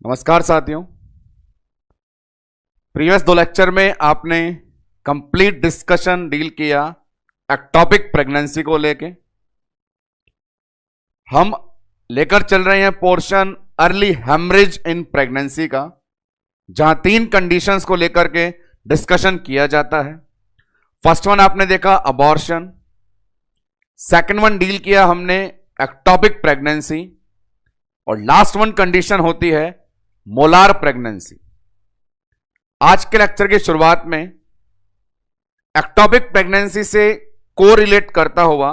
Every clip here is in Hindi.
नमस्कार साथियों। प्रीवियस 2 लेक्चर में आपने कंप्लीट डिस्कशन डील किया एक्टोपिक प्रेगनेंसी को लेके। हम लेकर चल रहे हैं portion early haemorrhage in pregnancy का, जहां 3 कंडीशंस को लेकर के डिस्कशन किया जाता है। फर्स्ट वन आपने देखा अबॉर्शन, सेकंड वन डील किया हमने एक्टोपिक प्रेगनेंसी, और लास्ट वन कंडीशन होती है मोलार प्रेगनेंसी। आज के लेक्चर की शुरुआत में एक्टोपिक प्रेगनेंसी से कोरिलेट करता हुआ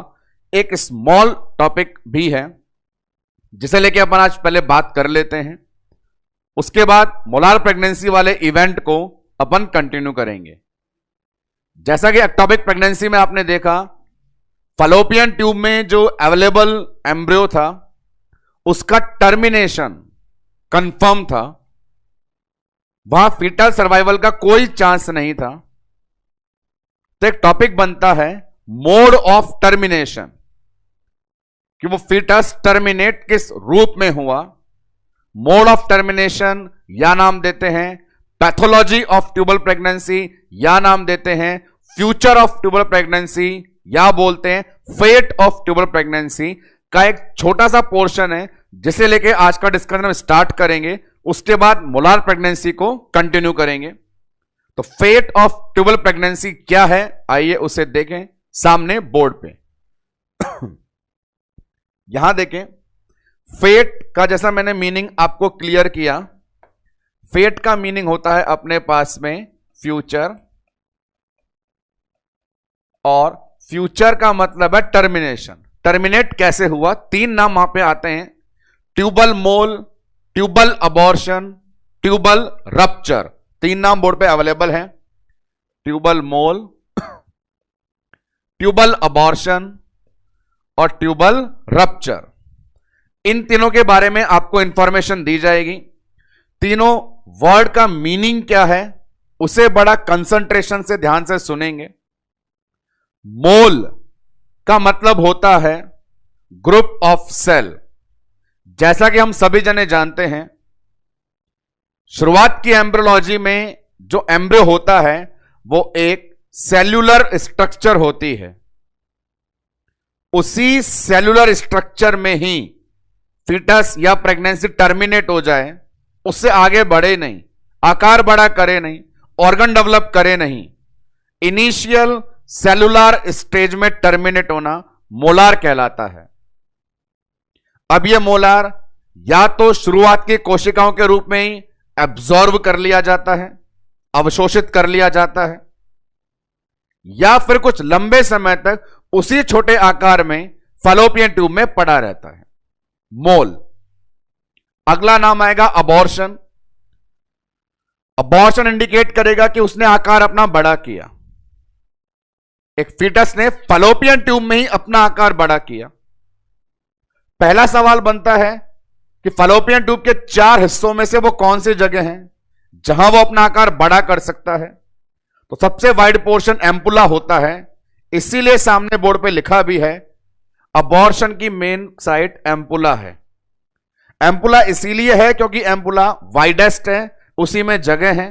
एक स्मॉल टॉपिक भी है, जिसे लेके अपन आज पहले बात कर लेते हैं। उसके बाद मोलार प्रेगनेंसी वाले इवेंट को अपन कंटिन्यू करेंगे। जैसा कि एक्टोपिक प्रेगनेंसी में आपने देखा, फलोपियन ट्यूब में जो अवेलेबल एम्ब्रियो था उसका टर्मिनेशन कंफर्म था, वहां फीटल सर्वाइवल का कोई चांस नहीं था। तो एक टॉपिक बनता है मोड ऑफ टर्मिनेशन, कि वो फीटस टर्मिनेट किस रूप में हुआ। मोड ऑफ टर्मिनेशन या नाम देते हैं पैथोलॉजी ऑफ ट्यूबल प्रेगनेंसी, या नाम देते हैं फ्यूचर ऑफ ट्यूबल प्रेगनेंसी, या बोलते हैं फेट ऑफ ट्यूबल प्रेगनेंसी का एक छोटा सा पोर्शन है, जिसे लेके आज का डिस्कशन हम स्टार्ट करेंगे। उसके बाद मोलार प्रेगनेंसी को कंटिन्यू करेंगे। तो फेट ऑफ ट्यूबल प्रेगनेंसी क्या है, आइए उसे देखें सामने बोर्ड पे। यहां देखें, फेट का जैसा मैंने मीनिंग आपको क्लियर किया, फेट का मीनिंग होता है अपने पास में फ्यूचर, और फ्यूचर का मतलब है टर्मिनेशन। टर्मिनेट कैसे हुआ, 3 नाम वहां पे आते हैं, ट्यूबल मोल, ट्यूबल अबॉर्शन, ट्यूबल रप्चर। 3 नाम बोर्ड पे अवेलेबल हैं, ट्यूबल मोल, ट्यूबल अबॉर्शन और ट्यूबल रप्चर। इन तीनों के बारे में आपको इंफॉर्मेशन दी जाएगी। तीनों वर्ड का मीनिंग क्या है उसे बड़ा कंसंट्रेशन से ध्यान से सुनेंगे। मोल का मतलब होता है ग्रुप ऑफ सेल। जैसा कि हम सभी जने जानते हैं, शुरुआत की एम्ब्रियोलॉजी में जो एम्ब्रियो होता है वो एक सेल्यूलर स्ट्रक्चर होती है। उसी सेल्यूलर स्ट्रक्चर में ही फीटस या प्रेगनेंसी टर्मिनेट हो जाए, उससे आगे बढ़े नहीं, आकार बड़ा करे नहीं, ऑर्गन डेवलप करे नहीं, इनिशियल सेलुलर स्टेज में टर्मिनेट होना मोलार कहलाता है। अब यह मोलार या तो शुरुआत की कोशिकाओं के रूप में ही एब्जॉर्ब कर लिया जाता है, अवशोषित कर लिया जाता है, या फिर कुछ लंबे समय तक उसी छोटे आकार में फलोपियन ट्यूब में पड़ा रहता है, मोल। अगला नाम आएगा अबॉर्शन। अबॉर्शन इंडिकेट करेगा कि उसने आकार अपना बड़ा किया। एक फीटस ने फलोपियन ट्यूब में ही अपना आकार बड़ा किया। पहला सवाल बनता है कि फलोपियन ट्यूब के 4 हिस्सों में से वो कौन सी जगह है जहां वो अपना आकार बड़ा कर सकता है। तो सबसे वाइड पोर्शन एम्पुला होता है, इसीलिए सामने बोर्ड पे लिखा भी है अबॉर्शन की मेन साइट एम्पुला है। एम्पुला इसीलिए है क्योंकि एम्पुला वाइडेस्ट है, उसी में जगह है।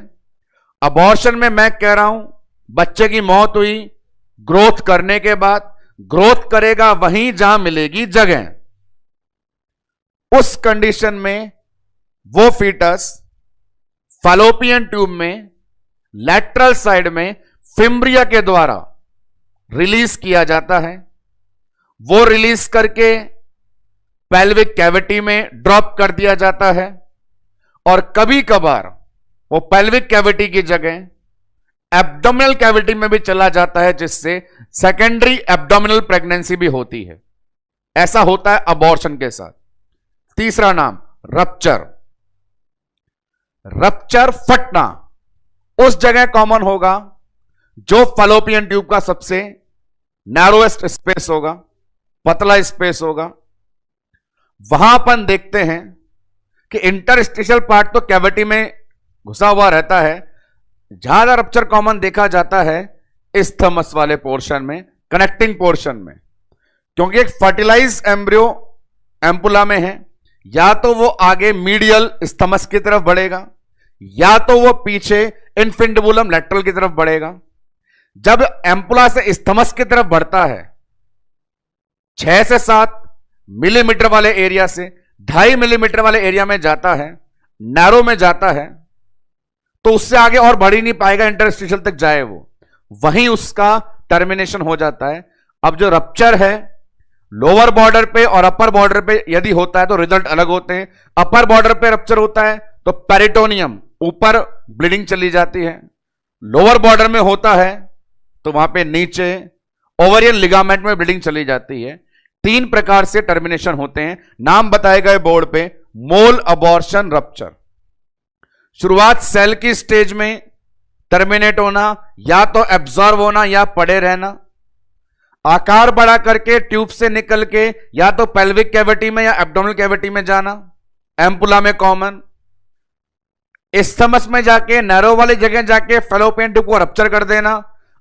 अबॉर्शन में मैं कह रहा हूं बच्चे की मौत हुई, ग्रोथ करने के बाद ग्रोथ करेगा वहीं जहां मिलेगी जगह। उस कंडीशन में वो फीटस फलोपियन ट्यूब में लैटरल साइड में फिम्ब्रिया के द्वारा रिलीज किया जाता है। वो रिलीज करके पेल्विक कैविटी में ड्रॉप कर दिया जाता है, और कभी कभार वो पेल्विक कैविटी की जगह एब्डोमिनल कैविटी में भी चला जाता है, जिससे सेकेंडरी एब्डोमिनल प्रेगनेंसी भी होती है। ऐसा होता है अबॉर्शन के साथ। तीसरा नाम रप्चर। रप्चर फटना उस जगह कॉमन होगा जो फलोपियन ट्यूब का सबसे नैरोएस्ट स्पेस होगा, पतला स्पेस होगा। वहां अपन देखते हैं कि इंटरस्टिशियल पार्ट तो कैविटी में घुसा हुआ रहता है। ज्यादा रप्चर कॉमन देखा जाता है इस्थमस वाले पोर्शन में, कनेक्टिंग पोर्शन में, क्योंकि एक फर्टिलाइज एम्ब्रियो एम्पुला में है, या तो वो आगे मीडियल स्थमस की तरफ बढ़ेगा, या तो वो पीछे इनफिंडिबुलम लैटरल की तरफ बढ़ेगा। जब एम्पुला से स्थमस की तरफ बढ़ता है 6 से 7 मिलीमीटर वाले एरिया से 2.5 मिलीमीटर वाले एरिया में जाता है, नैरो में जाता है, तो उससे आगे और बढ़ ही नहीं पाएगा, इंटरस्टिशियल तक जाए वो, वहीं उसका टर्मिनेशन हो जाता है। अब जो रप्चर है लोअर बॉर्डर पे और अपर बॉर्डर पे यदि होता है तो रिजल्ट अलग होते हैं। अपर बॉर्डर पे रप्चर होता है तो पेरिटोनियम ऊपर ब्लीडिंग चली जाती है, लोअर बॉर्डर में होता है तो वहां पे नीचे ओवरियन लिगामेंट में ब्लीडिंग चली जाती है। 3 प्रकार से टर्मिनेशन होते हैं, नाम बताए गए बोर्ड पे। मोल, अबॉर्शन, रप्चर। शुरुआत सेल की स्टेज में टर्मिनेट होना, या तो एब्जॉर्ब होना या पड़े रहना। आकार बड़ा करके ट्यूब से निकल के या तो पेल्विक कैविटी में या एब्डोमिनल कैविटी में जाना, एम्पुला में कॉमन। स्थमस में जाके नैरो वाली जगह जाके फेलोपियन ट्यूब को रप्चर कर देना।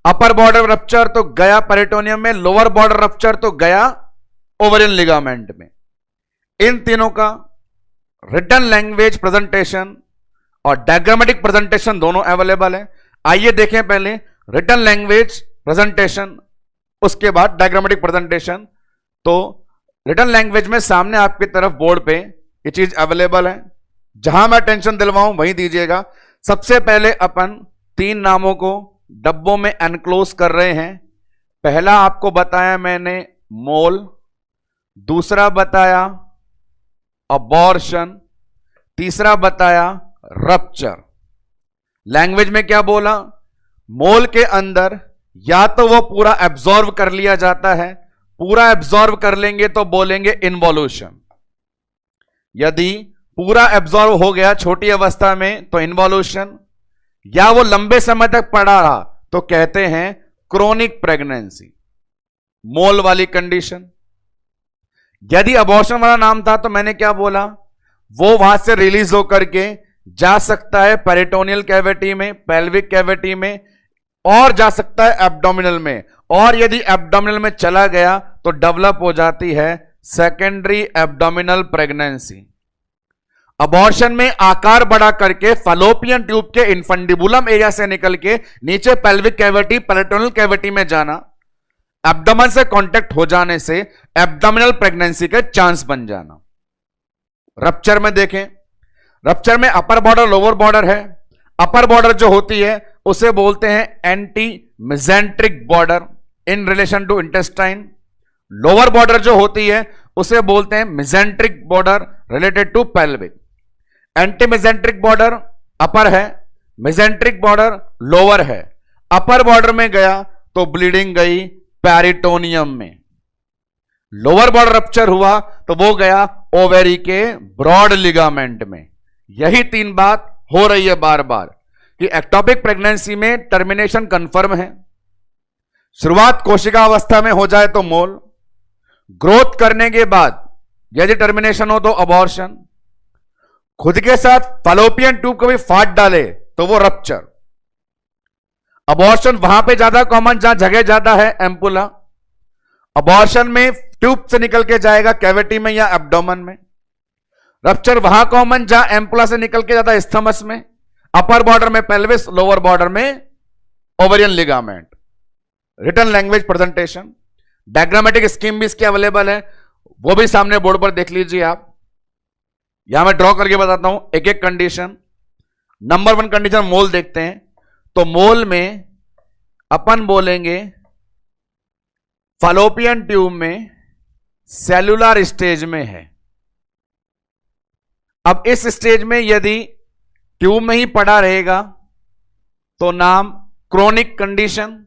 अपर बॉर्डर रप्चर तो गया पेरिटोनियम में, लोअर बॉर्डर रप्चर तो गया ओवरियन लिगामेंट में। इन तीनों का रिटन लैंग्वेज प्रेजेंटेशन और डायग्रामेटिक प्रेजेंटेशन दोनों अवेलेबल है। आइए देखें पहले रिटन लैंग्वेज प्रेजेंटेशन, उसके बाद डायग्रामेटिक प्रेजेंटेशन। तो रिटन लैंग्वेज में सामने आपकी तरफ बोर्ड पे ये चीज अवेलेबल है, जहां मैं टेंशन दिलवाऊं वहीं दीजिएगा। सबसे पहले अपन 3 नामों को डब्बों में एनक्लोज कर रहे हैं। पहला आपको बताया मैंने मोल, दूसरा बताया अबॉर्शन, तीसरा बताया रप्चर। लैंग्वेज में क्या बोला? मोल के अंदर या तो वो पूरा एब्जॉर्व कर लिया जाता है, पूरा एब्जॉर्व कर लेंगे तो बोलेंगे इन्वॉल्यूशन। यदि पूरा एब्जॉर्व हो गया छोटी अवस्था में तो इन्वॉल्यूशन, या वो लंबे समय तक पड़ा रहा तो कहते हैं क्रोनिक प्रेगनेंसी, मोल वाली कंडीशन। यदि अबॉर्शन वाला नाम था तो मैंने क्या बोला, वो वहां से रिलीज होकर के जा सकता है पेरिटोनियल कैविटी में, पेल्विक कैविटी में, और जा सकता है एब्डोमिनल में। और यदि एब्डोमिनल में चला गया तो डेवलप हो जाती है सेकेंडरी एब्डोमिनल प्रेगनेंसी। अबॉर्शन में आकार बड़ा करके फैलोपियन ट्यूब के इनफंडिबुलम एरिया से निकल के नीचे पेल्विक कैविटी, पेरिटोनियल कैविटी में जाना, एब्डोमेन से कांटेक्ट हो जाने से एब्डोमिनल प्रेगनेंसी के चांस बन जाना। रप्चर में देखें, रप्चर में अपर बॉर्डर लोअर बॉर्डर है। अपर बॉर्डर जो होती है उसे बोलते हैं anti mesenteric border in relation to intestine. Lower border जो होती है उसे बोलते हैं mesenteric border related to pelvic. Anti mesenteric border upper है, मेसेंट्रिक बॉर्डर लोअर है। अपर बॉर्डर में गया तो ब्लीडिंग गई पेरिटोनियम में, लोअर बॉर्डर रप्चर हुआ तो वो गया ओवेरी के ब्रॉड लिगामेंट में। यही 3 बात हो रही है बार बार कि एक्टोपिक प्रेगनेंसी में टर्मिनेशन कंफर्म है। शुरुआत कोशिका अवस्था में हो जाए तो मोल, ग्रोथ करने के बाद यदि टर्मिनेशन हो तो अबॉर्शन, खुद के साथ फैलोपियन ट्यूब को भी फाट डाले तो वो रप्चर। अबॉर्शन वहां पे ज्यादा कॉमन जहां जगह ज्यादा है, एम्पुला। अबॉर्शन में ट्यूब से निकल के जाएगा कैविटी में या एब्डोमेन में। रप्चर वहां कॉमन जहां एम्पुला से निकल के जाता स्थमस में, अपर बॉर्डर में पेल्विस, लोअर बॉर्डर में ovarian ligament. Written language presentation, diagrammatic scheme भी इसकी अवेलेबल है, वो भी सामने बोर्ड पर देख लीजिए आप। यहां मैं ड्रॉ करके बताता हूं एक एक कंडीशन। नंबर 1 कंडीशन मोल देखते हैं, तो मोल में अपन बोलेंगे फैलोपियन ट्यूब में सेलुलर स्टेज में है। अब इस स्टेज में यदि ट्यूब में ही पड़ा रहेगा तो नाम क्रोनिक कंडीशन,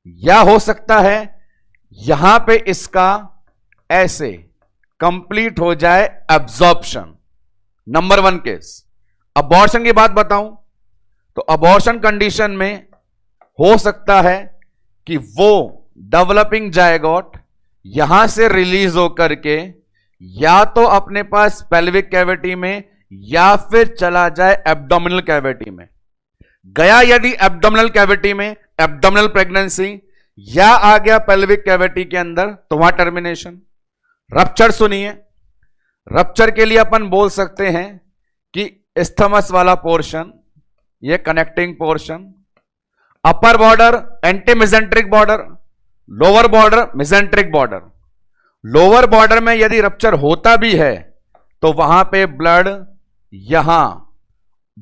या हो सकता है यहां पे इसका ऐसे कंप्लीट हो जाए एब्जॉर्प्शन। Number 1 case. अबॉर्शन की बात बताऊं तो अबॉर्शन कंडीशन में हो सकता है कि वो डेवलपिंग जायगोट यहां से रिलीज होकर के या तो अपने पास पेल्विक कैविटी में या फिर चला जाए एब्डोमिनल कैविटी में। गया यदि एब्डोमिनल कैविटी में, एब्डोमिनल प्रेगनेंसी, या आ गया पेल्विक कैविटी के अंदर तो वहां टर्मिनेशन। रप्चर सुनिए, रप्चर के लिए अपन बोल सकते हैं कि इस्थमस वाला पोर्शन, ये connecting portion, upper border anti mesenteric border, lower border mesenteric border. Lower border में यदि रप्चर होता भी है तो वहां पे ब्लड यहां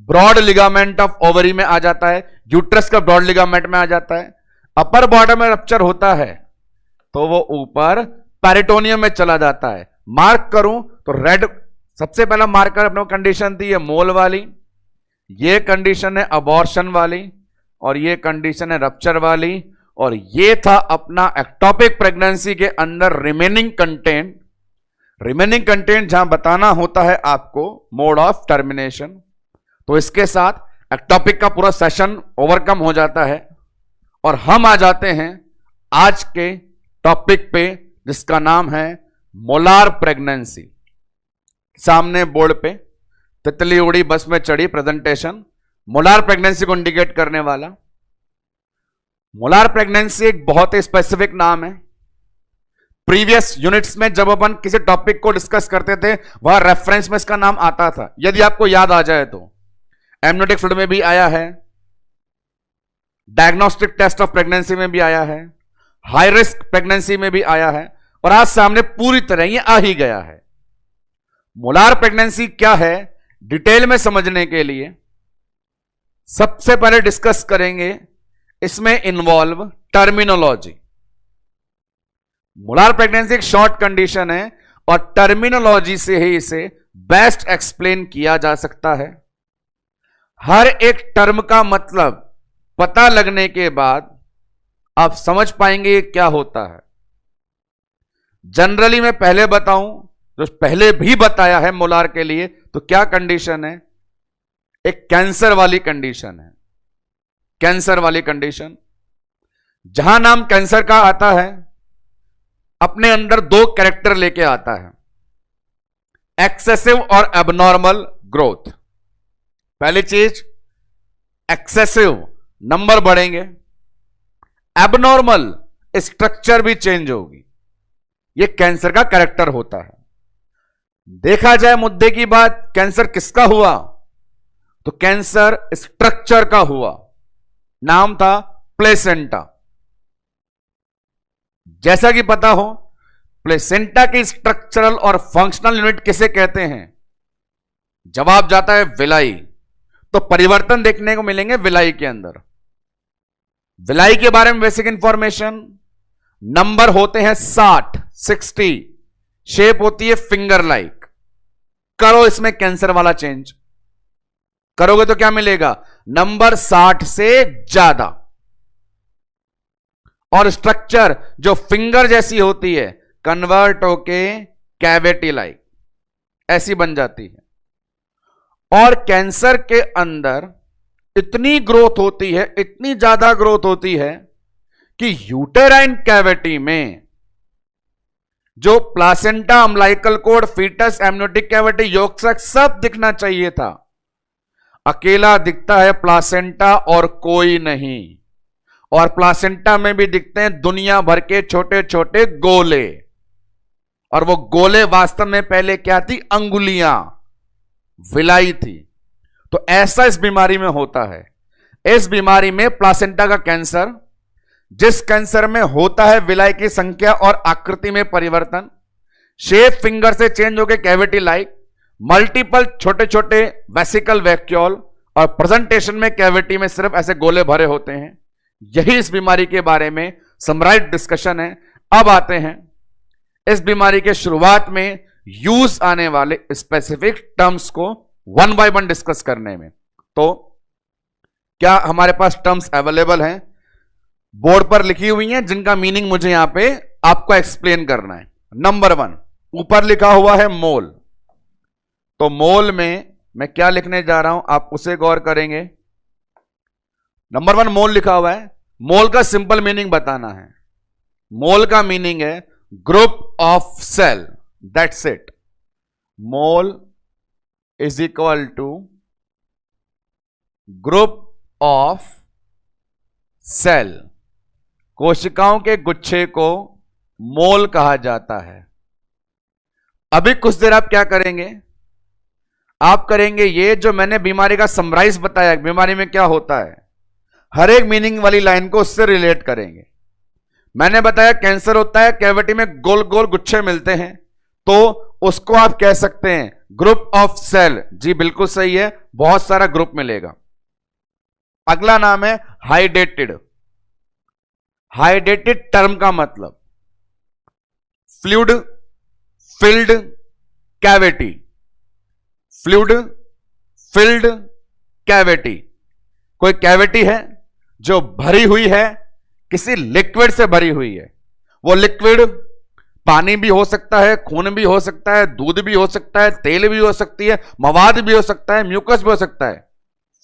ब्रॉड लिगामेंट ऑफ ओवरी में आ जाता है, यूट्रस का ब्रॉड लिगामेंट में आ जाता है। अपर बॉर्डर में रप्चर होता है तो वो ऊपर पेरिटोनियम में चला जाता है। मार्क करूं तो रेड सबसे पहला मार्कर अपने कंडीशन थी, ये मोल वाली, ये कंडीशन है अबॉर्शन वाली, और ये कंडीशन है रप्चर वाली, और ये था अपना एक्टोपिक प्रेगनेंसी के अंदर रिमेनिंग कंटेंट। रिमेनिंग कंटेंट जहां बताना होता है आपको मोड ऑफ टर्मिनेशन। तो इसके साथ एक्टोपिक का पूरा सेशन ओवरकम हो जाता है और हम आ जाते हैं आज के टॉपिक पे, जिसका नाम है मोलार प्रेगनेंसी। सामने बोर्ड पे तितली उड़ी बस में चढ़ी प्रेजेंटेशन, मोलार प्रेगनेंसी को इंडिकेट करने वाला। मोलार प्रेगनेंसी एक बहुत ही स्पेसिफिक नाम है। प्रीवियस यूनिट्स में जब अपन किसी टॉपिक को डिस्कस करते थे वह रेफरेंस में इसका नाम आता था, यदि आपको याद आ जाए तो। एमनियोटिक फ्लूइड में भी आया है, डायग्नोस्टिक टेस्ट ऑफ प्रेगनेंसी में भी आया है, हाई रिस्क प्रेगनेंसी में भी आया है, और आज सामने पूरी तरह ये आ ही गया है। मोलार प्रेगनेंसी क्या है डिटेल में समझने के लिए सबसे पहले डिस्कस करेंगे इसमें इन्वॉल्व टर्मिनोलॉजी। मोलार प्रेगनेंसी एक शॉर्ट कंडीशन है और टर्मिनोलॉजी से ही इसे बेस्ट एक्सप्लेन किया जा सकता है। हर एक टर्म का मतलब पता लगने के बाद आप समझ पाएंगे ये क्या होता है। जनरली मैं पहले बताऊं, जो पहले भी बताया है मोलार के लिए, तो क्या कंडीशन है, एक कैंसर वाली कंडीशन है। कैंसर वाली कंडीशन जहां नाम कैंसर का आता है अपने अंदर दो कैरेक्टर लेके आता है, एक्सेसिव और एबनॉर्मल ग्रोथ। पहली चीज एक्सेसिव, नंबर बढ़ेंगे, एबनॉर्मल स्ट्रक्चर भी चेंज होगी। यह कैंसर का कैरेक्टर होता है। देखा जाए मुद्दे की बात, कैंसर किसका हुआ, तो कैंसर स्ट्रक्चर का हुआ। नाम था प्लेसेंटा। जैसा कि पता हो, प्लेसेंटा की स्ट्रक्चरल और फंक्शनल यूनिट किसे कहते हैं, जवाब जाता है विलाई। तो परिवर्तन देखने को मिलेंगे विलाई के अंदर। विलाई के बारे में बेसिक इंफॉर्मेशन, नंबर होते हैं 60, शेप होती है फिंगर लाइक। करो इसमें कैंसर वाला चेंज, करोगे तो क्या मिलेगा, नंबर 60 से ज्यादा, और स्ट्रक्चर जो फिंगर जैसी होती है कन्वर्ट होके कैविटी लाइक ऐसी बन जाती है। और कैंसर के अंदर इतनी ग्रोथ होती है, इतनी ज्यादा ग्रोथ होती है कि यूटेराइन कैविटी में जो placenta, umbilical cord, foetus, amniotic cavity, yolk sac सब दिखना चाहिए था, अकेला दिखता है प्लासेंटा और कोई नहीं। और प्लासेंटा में भी दिखते हैं दुनिया भर के छोटे छोटे गोले, और वो गोले वास्तव में पहले क्या थी, अंगुलियां, विलाई थी। तो ऐसा इस बीमारी में होता है। इस बीमारी में प्लासेंटा का कैंसर, जिस कैंसर में होता है विलाई की संख्या और आकृति में परिवर्तन, शेप फिंगर से चेंज होकर कैविटी लाइक, मल्टीपल छोटे छोटे वेसिकल वैक्यूल, और प्रेजेंटेशन में कैविटी में सिर्फ ऐसे गोले भरे होते हैं। यही इस बीमारी के बारे में समराइज डिस्कशन है। अब आते हैं इस बीमारी के शुरुआत में यूज आने वाले स्पेसिफिक टर्म्स को वन बाय वन डिस्कस करने में। तो क्या हमारे पास टर्म्स अवेलेबल हैं, बोर्ड पर लिखी हुई हैं, जिनका मीनिंग मुझे यहां पे आपको एक्सप्लेन करना है। नंबर 1 ऊपर लिखा हुआ है मोल। तो मोल में मैं क्या लिखने जा रहा हूं आप उसे गौर करेंगे। नंबर 1 मोल लिखा हुआ है। मोल का सिंपल मीनिंग बताना है। मोल का मीनिंग है group of cell, that's it. Mole is equal to group of cell. कोशिकाओं के गुच्छे को मोल कहा जाता है। अभी कुछ देर आप क्या करेंगे, आप करेंगे ये जो मैंने बीमारी का समराइज बताया, बीमारी में क्या होता है, हर एक मीनिंग वाली लाइन को उससे रिलेट करेंगे। मैंने बताया कैंसर होता है, कैविटी में गोल गोल गुच्छे मिलते हैं, तो उसको आप कह सकते हैं ग्रुप ऑफ सेल। जी बिल्कुल सही है, बहुत सारा ग्रुप मिलेगा। अगला नाम है हाइड्रेटेड। हाइड्रेटेड टर्म का मतलब fluid filled cavity, fluid filled cavity. कोई कैविटी है जो भरी हुई है, किसी लिक्विड से भरी हुई है। वो लिक्विड पानी भी हो सकता है, खून भी हो सकता है, दूध भी हो सकता है, तेल भी हो सकती है, मवाद भी हो सकता है, म्यूकस भी हो सकता है।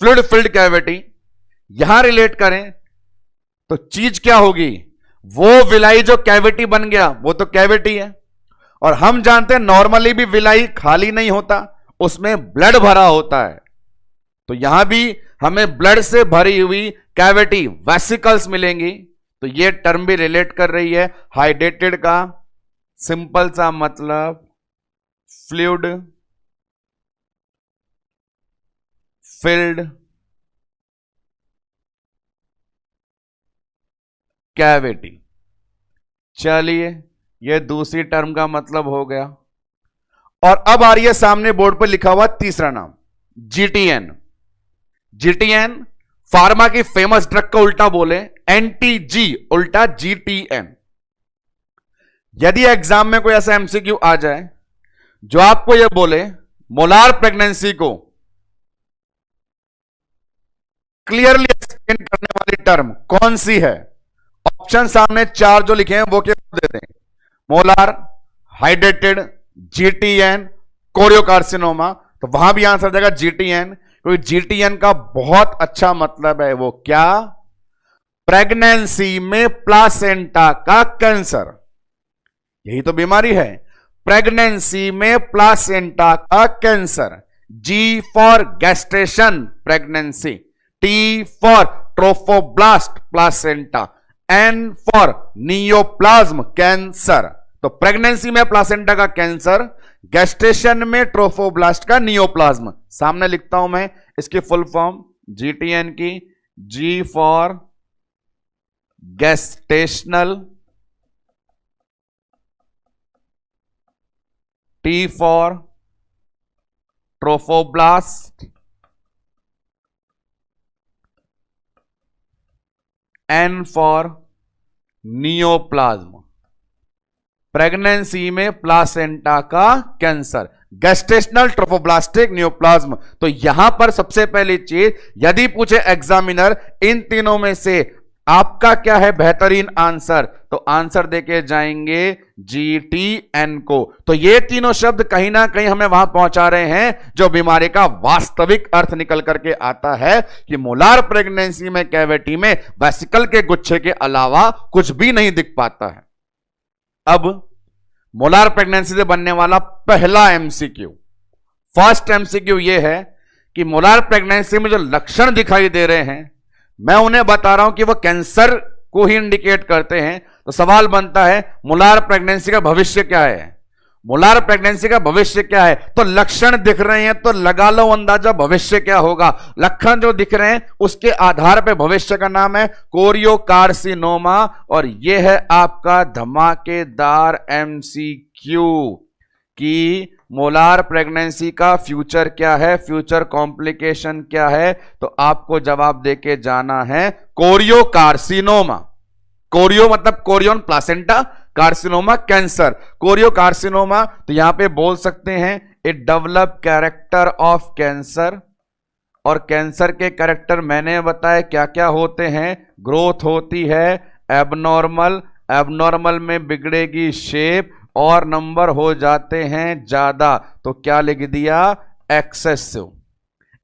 फ्लूइड फिल्ड कैविटी यहां रिलेट करें तो चीज क्या होगी, वो विलाई जो कैविटी बन गया वो तो कैविटी है। और हम जानते हैं नॉर्मली भी विलाई खाली नहीं होता, उसमें ब्लड भरा होता है। तो यहां भी हमें ब्लड से भरी हुई कैविटी वेसिकल्स मिलेंगी। तो ये टर्म भी रिलेट कर रही है। हाइड्रेटेड का सिंपल सा मतलब फ्लूइड फिल्ड कैविटी। चलिए ये दूसरी टर्म का मतलब हो गया। और अब आ रही है सामने बोर्ड पर लिखा हुआ तीसरा नाम, जीटीएन। जीटीएन फार्मा की फेमस ड्रग का उल्टा बोले एंटी-जी, उल्टा जीटीएन। यदि एग्जाम में कोई ऐसा एमसीक्यू आ जाए जो आपको यह बोले मोलार प्रेगनेंसी को क्लियरली एक्सप्लेन करने वाली टर्म कौन सी है, ऑप्शन सामने चार जो लिखे हैं वो क्या दे दें, मोलार, हाइड्रेटेड, जीटीएन, कोरियोकार्सिनोमा। तो वहां भी आंसर देगा जीटीएन, क्योंकि जीटीएन का बहुत अच्छा मतलब है वो क्या, प्रेगनेंसी में प्लासेंटा का कैंसर। यही तो बीमारी है, प्रेगनेंसी में प्लासेंटा का cancer. G for gestation pregnancy, T for trophoblast placenta, N for neoplasm cancer. तो प्रेगनेंसी में प्लासेंटा का कैंसर, गैस्ट्रेशन में ट्रोफोब्लास्ट का नियोप्लाज्म। सामने लिखता हूं मैं इसकी फुल फॉर्म जीटीएन की, G for gestational, T for trophoblast, N for neoplasm. Pregnancy में प्लासेंटा का कैंसर, गैस्ट्रेशनल, ट्रोफोब्लास्टिक, नियोप्लाज्म। तो यहां पर सबसे पहली चीज, यदि पूछे एग्जामिनर इन तीनों में से आपका क्या है बेहतरीन आंसर, तो आंसर देके जाएंगे जीटीएन को। तो ये तीनों शब्द कहीं ना कहीं हमें वहां पहुंचा रहे हैं जो बीमारी का वास्तविक अर्थ निकल करके आता है कि मोलार प्रेगनेंसी में कैविटी में वेसिकल के गुच्छे के अलावा कुछ भी नहीं दिख पाता है। अब मोलार प्रेगनेंसी से बनने वाला पहला एमसीक्यू, फर्स्ट एमसीक्यू यह है कि मोलार प्रेगनेंसी में जो लक्षण दिखाई दे रहे हैं मैं उन्हें बता रहा हूं कि वह कैंसर को ही इंडिकेट करते हैं। तो सवाल बनता है मोलार प्रेगनेंसी का भविष्य क्या है, मोलार प्रेगनेंसी का भविष्य क्या है। तो लक्षण दिख रहे हैं तो लगा लो अंदाजा भविष्य क्या होगा। लक्षण जो दिख रहे हैं उसके आधार पर भविष्य का नाम है कोरियोकार्सिनोमा। और यह है आपका धमाकेदार एमसीक्यू कि मोलार प्रेगनेंसी का फ्यूचर क्या है, फ्यूचर कॉम्प्लिकेशन क्या है। तो आपको जवाब देके जाना है कोरियोकार्सिनोमा। कोरियो मतलब Korean placenta, carcinoma cancer. Choriocarcinoma तो यहां पे बोल सकते हैं it develop character of cancer. और कैंसर के कैरेक्टर मैंने बताया क्या क्या होते हैं, ग्रोथ होती है एबनॉर्मल, एबनॉर्मल में बिगड़ेगी शेप और नंबर हो जाते हैं ज्यादा। तो क्या लिख दिया, एक्सेसिव।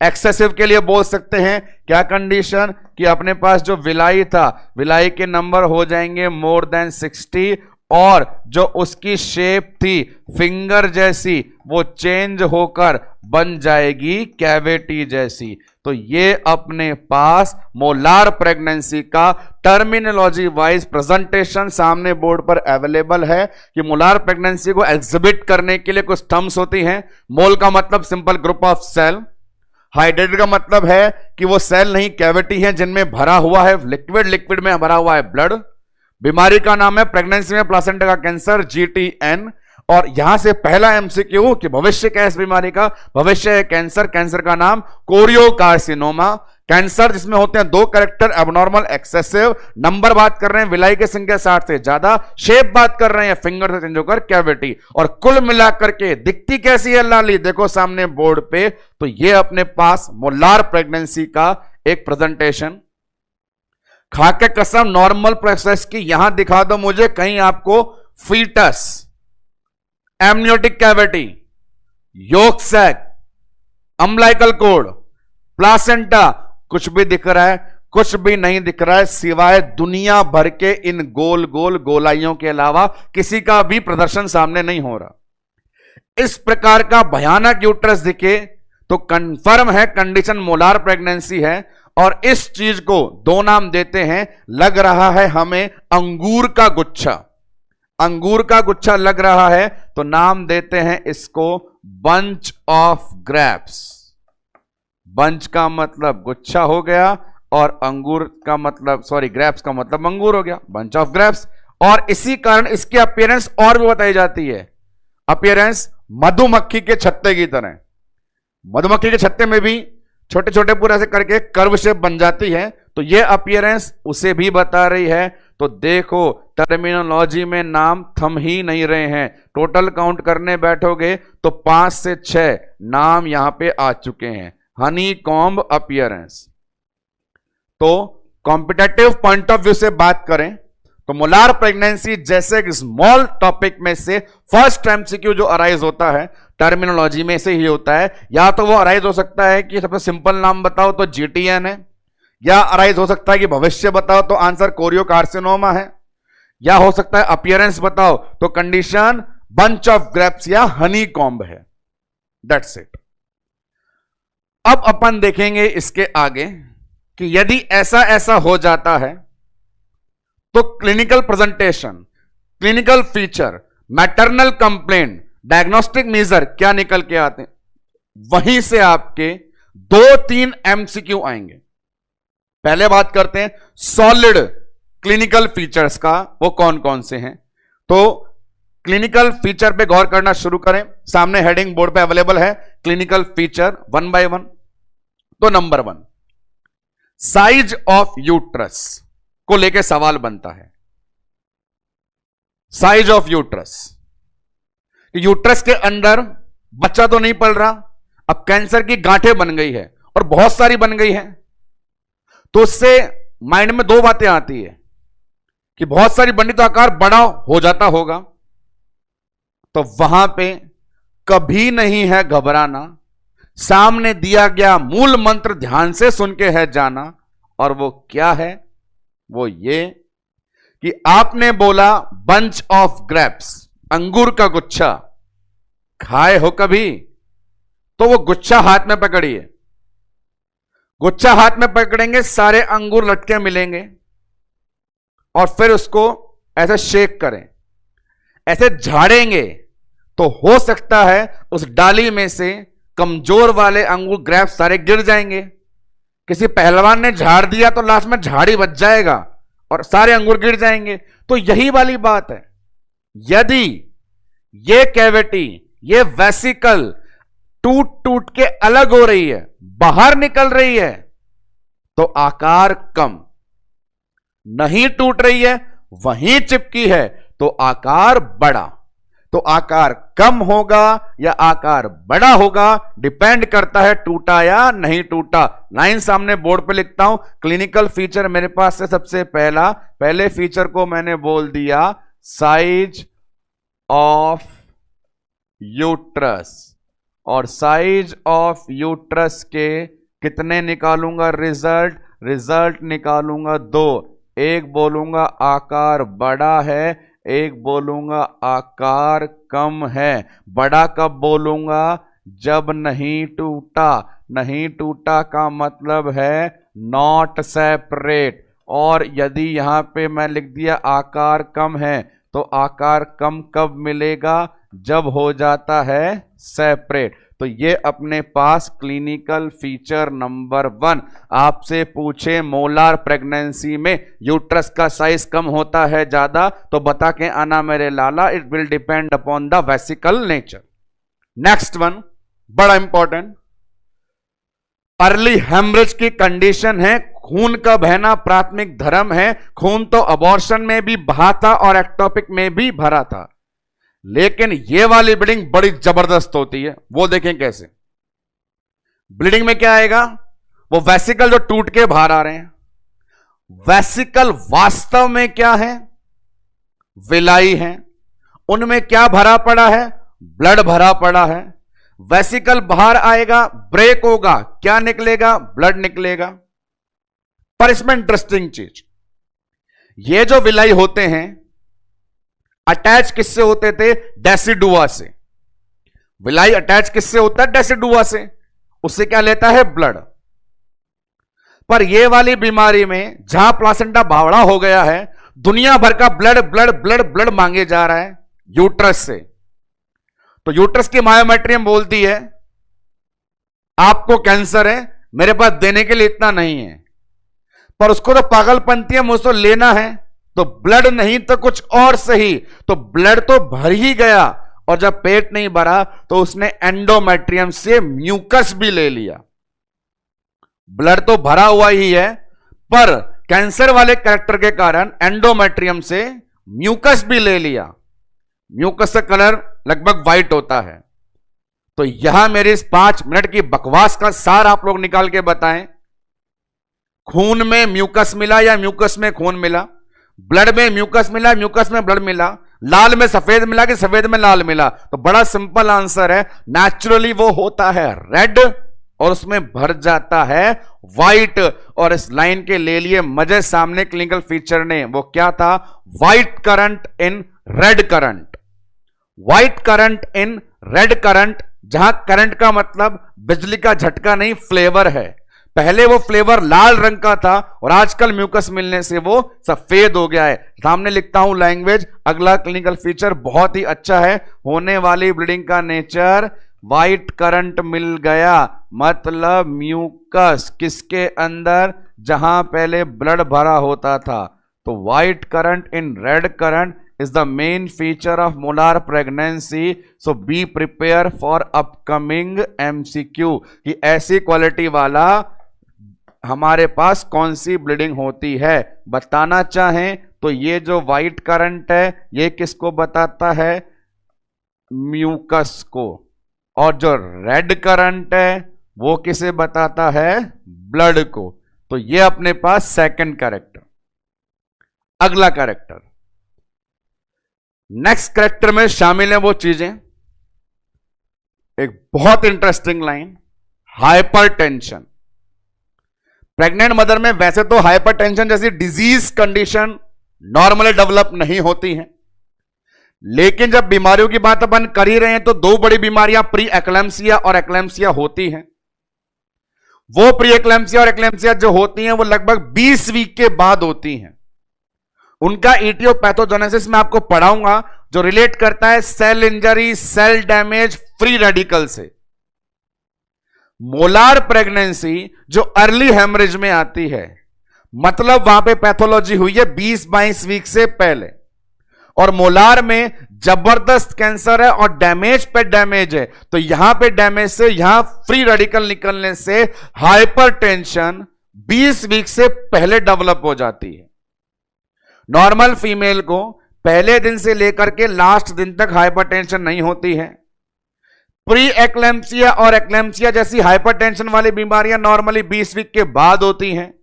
एक्सेसिव के लिए बोल सकते हैं क्या कंडीशन कि अपने पास जो विलाई था, विलाई के नंबर हो जाएंगे मोर देन 60 और जो उसकी शेप थी फिंगर जैसी वो चेंज होकर बन जाएगी कैविटी जैसी। तो ये अपने पास मोलार प्रेगनेंसी का टर्मिनोलॉजी वाइज प्रेजेंटेशन सामने बोर्ड पर अवेलेबल है कि मोलार प्रेगनेंसी को एग्जिबिट करने के लिए कुछ टर्म्स होती हैं। मोल का मतलब simple group of cell, hydrated का मतलब है कि वो सेल नहीं कैविटी है जिनमें भरा हुआ है लिक्विड, लिक्विड में भरा हुआ है ब्लड। बीमारी का नाम है प्रेगनेंसी में प्लासेंटा का कैंसर, GTN। और यहां से पहला MCQ कि भविष्य क्या है इस बीमारी का, भविष्य है कैंसर, कैंसर का नाम कोरियोकार्सिनोमा। कैंसर जिसमें होते हैं 2 कैरेक्टर, एबनॉर्मल, एक्सेसिव। नंबर बात कर रहे हैं विलाई की संख्या 60 से ज्यादा, शेप बात कर रहे हैं फिंगर से चेंज होकर कैविटी। और कुल मिलाकर के दिखती कैसी है लाली, देखो सामने बोर्ड पे। तो ये अपने पास मोलार प्रेगनेंसी का एक प्रेजेंटेशन। खाके कसम नॉर्मल प्रोसेस की यहां दिखा दो मुझे कहीं आपको fetus, amniotic cavity, yolk sac, umbilical cord, placenta, कुछ भी दिख रहा है? कुछ भी नहीं दिख रहा है सिवाय दुनिया भर के इन गोल गोल गोलाइयों के अलावा किसी का भी प्रदर्शन सामने नहीं हो रहा। इस प्रकार का भयानक यूट्रस दिखे तो कंफर्म है कंडीशन मोलार प्रेगनेंसी है। और इस चीज को 2 नाम देते हैं, लग रहा है हमें अंगूर का गुच्छा, अंगूर का गुच्छा लग रहा है तो नाम देते हैं इसको बंच ऑफ ग्रेप्स। बंच का मतलब गुच्छा हो गया और अंगूर का मतलब ग्रेप्स का मतलब अंगूर हो गया, बंच ऑफ ग्रेप्स। और इसी कारण इसकी अपीयरेंस और भी बताई जाती है, अपीयरेंस मधुमक्खी के छत्ते की तरह। मधुमक्खी के छत्ते में भी छोटे छोटे पूरा से करके कर्व शेप बन जाती है, तो ये अपीयरेंस उसे भी बता रही है। तो देखो टर्मिनोलॉजी में नाम थम ही नहीं रहे हैं, टोटल काउंट करने बैठोगे तो 5 से 6 नाम यहां पे आ चुके हैं। Honey comb appearance. तो कॉम्पिटेटिव पॉइंट ऑफ व्यू से बात करें तो मोलार प्रेगनेंसी जैसे एक स्मॉल टॉपिक में से फर्स्ट MCQ जो अराइज होता है टर्मिनोलॉजी में से ही होता है। या तो वो अराइज हो सकता है कि सबसे सिंपल नाम बताओ तो GTN है, या अराइज हो सकता है कि भविष्य बताओ तो आंसर कोरियोकार्सिनोमा है, या हो सकता है अपीयरेंस बताओ तो कंडीशन बंच ऑफ ग्रेप्स या हनी कॉम्ब है। That's it. अब अपन देखेंगे इसके आगे कि यदि ऐसा ऐसा हो जाता है तो clinical presentation, clinical feature, maternal complaint, diagnostic measure क्या निकल के आते हैं। वहीं से आपके 2-3 MCQ आएंगे। पहले बात करते हैं सॉलिड क्लिनिकल फीचर्स का, वो कौन कौन से हैं। तो क्लिनिकल फीचर पे गौर करना शुरू करें, सामने हेडिंग बोर्ड पे अवेलेबल है क्लिनिकल फीचर 1 by 1। तो नंबर 1 साइज ऑफ यूट्रस को लेकर सवाल बनता है। साइज ऑफ यूट्रस, यूट्रस के अंदर बच्चा तो नहीं पल रहा, अब कैंसर की गांठें बन गई है और बहुत सारी बन गई है। तो उससे माइंड में 2 बातें आती है कि बहुत सारी बनी तो आकार बड़ा हो जाता होगा। तो वहां पे कभी नहीं है घबराना, सामने दिया गया मूल मंत्र ध्यान से सुन के है जाना। और वो क्या है, वो ये कि आपने बोला बंच ऑफ ग्रेप्स, अंगूर का गुच्छा, खाए हो कभी? तो वो गुच्छा हाथ में पकड़िए, गुच्छा हाथ में पकड़ेंगे, सारे अंगूर लटके मिलेंगे और फिर उसको ऐसे शेक करें, ऐसे झाड़ेंगे तो हो सकता है उस डाली में से कमजोर वाले अंगूर ग्रेप्स सारे गिर जाएंगे। किसी पहलवान ने झाड़ दिया तो लास्ट में झाड़ी बच जाएगा और सारे अंगूर गिर जाएंगे। तो यही वाली बात है, यदि ये कैविटी, ये वेसिकल टूट टूट के अलग हो रही है, बाहर निकल रही है, तो आकार कम, नहीं टूट रही है वहीं चिपकी है तो आकार बड़ा। तो आकार कम होगा या आकार बड़ा होगा डिपेंड करता है टूटा या नहीं टूटा। लाइन सामने बोर्ड पे लिखता हूं, क्लिनिकल फीचर मेरे पास से सबसे पहले फीचर को मैंने बोल दिया साइज ऑफ यूट्रस, और साइज ऑफ यूट्रस के कितने निकालूंगा रिजल्ट निकालूंगा 2। एक बोलूंगा आकार बड़ा है, एक बोलूंगा आकार कम है। बड़ा कब बोलूंगा? जब नहीं टूटा। नहीं टूटा का मतलब है नॉट सेपरेट। और यदि यहां पे मैं लिख दिया आकार कम है, तो आकार कम कब मिलेगा? जब हो जाता है सेपरेट। तो ये अपने पास क्लिनिकल फीचर नंबर 1। आपसे पूछे मोलार प्रेगनेंसी में यूट्रस का साइज कम होता है ज्यादा, तो बता के आना मेरे लाला, it will depend upon the vesicle nature. Next one बड़ा इंपॉर्टेंट, अर्ली हेमरेज की कंडीशन है। खून का बहना प्राथमिक धर्म है। खून तो अबॉर्शन में भी बहा था और एक्टोपिक में भी भरा था, लेकिन ये वाली ब्लीडिंग बड़ी जबरदस्त होती है। वो देखें कैसे। ब्लीडिंग में क्या आएगा? वो वेसिकल जो टूट के बाहर आ रहे हैं। वेसिकल वास्तव में क्या है? विलाई है। उनमें क्या भरा पड़ा है? ब्लड भरा पड़ा है। वेसिकल बाहर आएगा, ब्रेक होगा, क्या निकलेगा? ब्लड निकलेगा। पर इसमें इंटरेस्टिंग चीज, ये जो विलाई होते हैं अटैच किससे होते थे? डेसिडुआ से। विलाई अटैच किससे होता है? डेसिडुआ से। उससे क्या लेता है? ब्लड। पर ये वाली बीमारी में जहां प्लासेंटा बावड़ा हो गया है, दुनिया भर का ब्लड ब्लड ब्लड ब्लड मांगे जा रहा है यूट्रस से। तो यूट्रस की मायोमेट्रियम बोलती है आपको कैंसर है, मेरे पास देने के लिए इतना नहीं है। पर उसको तो पागलपंती है, मुझसे लेना है, तो ब्लड नहीं तो कुछ और सही, तो ब्लड तो भर ही गया। और जब पेट नहीं भरा तो उसने एंडोमेट्रियम से म्यूकस भी ले लिया। ब्लड तो भरा हुआ ही है, पर कैंसर वाले कैरेक्टर के कारण एंडोमेट्रियम से म्यूकस भी ले लिया। म्यूकस का कलर लगभग व्हाइट होता है। तो यहां मेरी इस 5 मिनट की बकवास का सार आप लोग निकाल के बताएं। खून में म्यूकस मिला या म्यूकस में खून मिला? ब्लड में म्यूकस मिला, म्यूकस में ब्लड मिला। लाल में सफेद मिला कि सफेद में लाल मिला? तो बड़ा सिंपल आंसर है, नेचुरली वो होता है रेड और उसमें भर जाता है व्हाइट। और इस लाइन के ले लिए मजे सामने क्लिनिकल फीचर ने, वो क्या था? White current in red current. White current in red current, जहां करंट का मतलब बिजली का झटका नहीं, फ्लेवर है। पहले वो फ्लेवर लाल रंग का था और आजकल म्यूकस मिलने से वो सफेद हो गया है। सामने लिखता हूं लैंग्वेज। अगला क्लिनिकल फीचर बहुत ही अच्छा है, होने वाली ब्लीडिंग का नेचर व्हाइट करंट मिल गया, मतलब म्यूकस किसके अंदर? जहां पहले ब्लड भरा होता था। तो white current in red current is the main feature of molar pregnancy. So be prepare for upcoming MCQ कि ऐसी क्वालिटी वाला हमारे पास कौन सी ब्लीडिंग होती है। बताना चाहें तो ये जो व्हाइट करंट है ये किसको बताता है? म्यूकस को। और जो रेड करंट है वो किसे बताता है? ब्लड को। तो ये अपने पास सेकंड कैरेक्टर। अगला कैरेक्टर, नेक्स्ट कैरेक्टर में शामिल है वो चीजें, एक बहुत interesting line, hypertension. Pregnant mother में वैसे तो हाइपरटेंशन जैसी डिजीज कंडीशन नॉर्मली डेवलप नहीं होती हैं, लेकिन जब बीमारियों की बात अपन कर ही रहे हैं तो 2 बड़ी बीमारियां प्री एक्लैम्सिया और एक्लैम्सिया होती हैं। वो प्री एक्लैम्सिया और एक्लैम्सिया जो होती हैं वो लगभग 20 वीक के बाद होती हैं। उनका इटियोपैथोजेनेसिस मैं आपको पढ़ाऊंगा, जो रिलेट करता है cell injury, cell damage, free radical से। मोलार प्रेगनेंसी जो अर्ली हेमरेज में आती है, मतलब वहां पे पैथोलॉजी हुई है 20-22 वीक से पहले, और मोलार में जबरदस्त कैंसर है और डैमेज पे डैमेज है। तो यहां पे डैमेज से यहां फ्री रेडिकल निकलने से हाइपरटेंशन 20 वीक से पहले डेवलप हो जाती है। नॉर्मल फीमेल को पहले दिन से लेकर के लास्ट दिन तक हाइपरटेंशन नहीं होती है। प्री एक्लैम्सिया और एक्लैम्सिया जैसी हाइपरटेंशन वाली बीमारियां नॉर्मली 20 वीक के बाद होती हैं,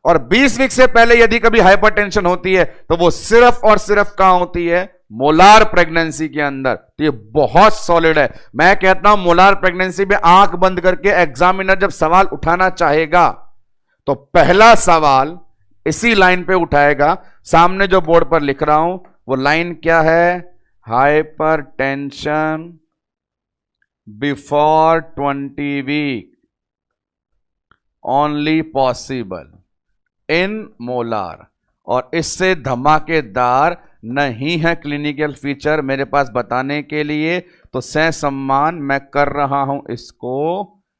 और 20 वीक से पहले यदि कभी हाइपरटेंशन होती है तो वो सिर्फ और सिर्फ कहां होती है? मोलार प्रेगनेंसी के अंदर। तो ये बहुत सॉलिड है। मैं कहता हूं मोलार प्रेगनेंसी में आंख बंद करके एग्जामिनर जब सवाल उठाना चाहेगा तो पहला सवाल इसी लाइन पे उठाएगा, सामने जो बोर्ड पर लिख रहा हूं, वो लाइन क्या है? Hypertension before 20 week only possible in molar. और इससे धमाकेदार नहीं है क्लिनिकल फीचर मेरे पास बताने के लिए, तो सम्मान मैं कर रहा हूं इसको